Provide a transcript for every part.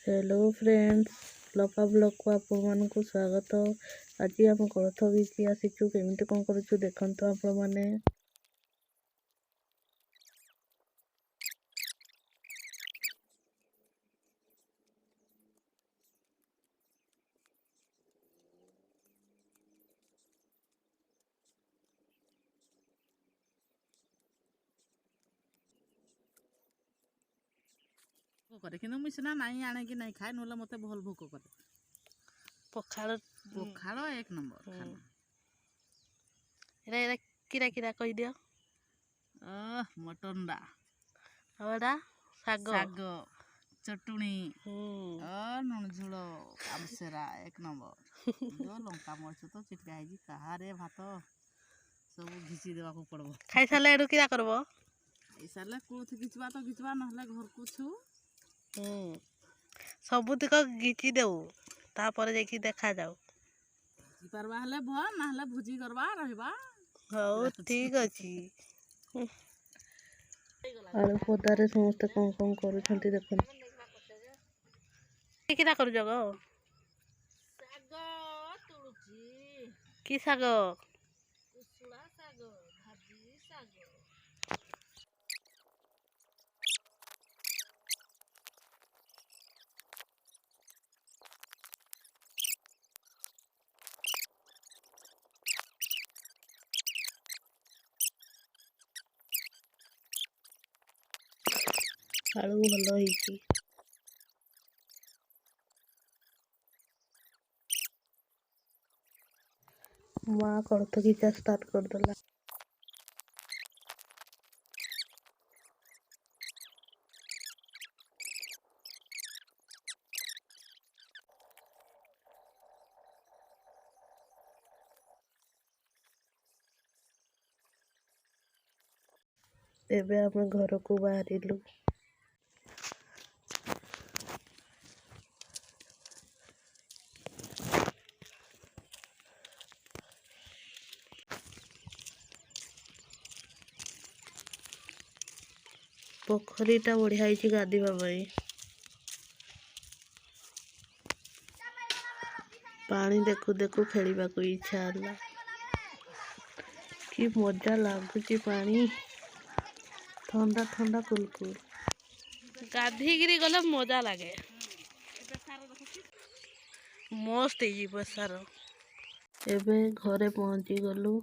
Hello friends, लपा blog को आपको स्वागत। आज आम कोलथ बीची आसीचु केमिति कौन करूँ देखते आपण मैंने। करे कि मुझे नाई आने कि नहीं खाए ना मत भल भोक करे। पखाड़ पखाड़ एक नंबर खाना। एरा किरा किरा कह दियो। मटन डा साग साग चटुणी नुन झोल आमसेरा एक नंबर जो लंका मरच तो चिटका है कहारे भात सब घिची देवा को पड़ो। खाई सारे एडू किरा करबो। खाई सारे कोथ घिचवा तो घिचवा नहले घर को छु सबुतिक घिची देऊ तापर देखि देखा जाऊ पारबा हले भन नहले भुजी करबा रहबा। हो ठीक अछि। आलू पदारे समस्त कौन कौन करूछंती देखन। किरा करू जगो साग तुलसी की साग कुसुड़ा साग भाजी साग आलू भल होइची। माँ कोलथ घिचा स्टार्ट कर देला। एबे आम घर को बाहरिलु। पोखरीटा बढ़िया है गाधीवा पाई। पानी देखु देखु खेलिबा को इच्छा होला। कि मजा लागुची पानी ठंडा ठंडा कुलकुल गाधीगिरी गले मजा लागे। मस्त है सार। एबे घरे पहुंची गलु।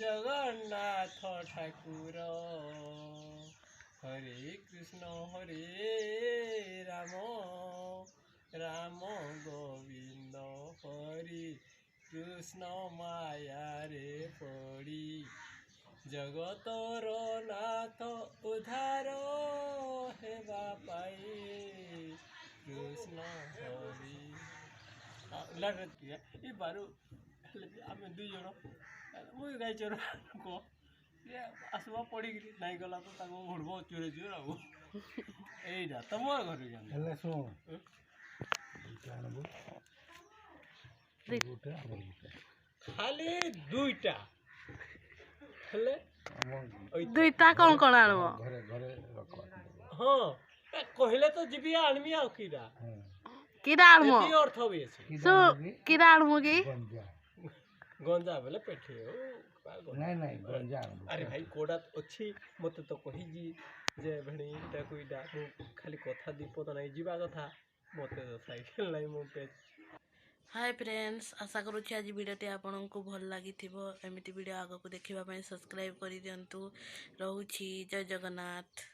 जगन्नाथ ठाकुर हरे कृष्ण हरे राम राम गोविंद हरे कृष्ण माया रे पड़ी जगतर नाथ उद्धार हेबा पाई कृष्ण हरि ये बारू आम दुई जन मुझे गाई चोर को आसवा पड़ी नहीं गला तो घुड़ब चोरे चोर आउ यहीटा तुम घर खाली दुईटा दुईटा कौन कौन आनबो। हाँ कहले तो जीवी आनमी आ कीड़ा किरा आनबो अर्थ भी सो किरा आनबो की गंजा बेले पेठे नहीं नहीं गंजा अरे भाई कोड़ा अच्छी मत तो कही जे भेणी इटा कोईटा खाली कथा दीप तो नहीं जीवा कथा मत तो साइकेल नहीं मो पे। हाय फ्रेंड्स, आशा करुँच आज भिडियोटी आपको भल लगी एमती वीडियो आगक देखा सब्सक्राइब कर दिंतु। रोची जय जगन्नाथ।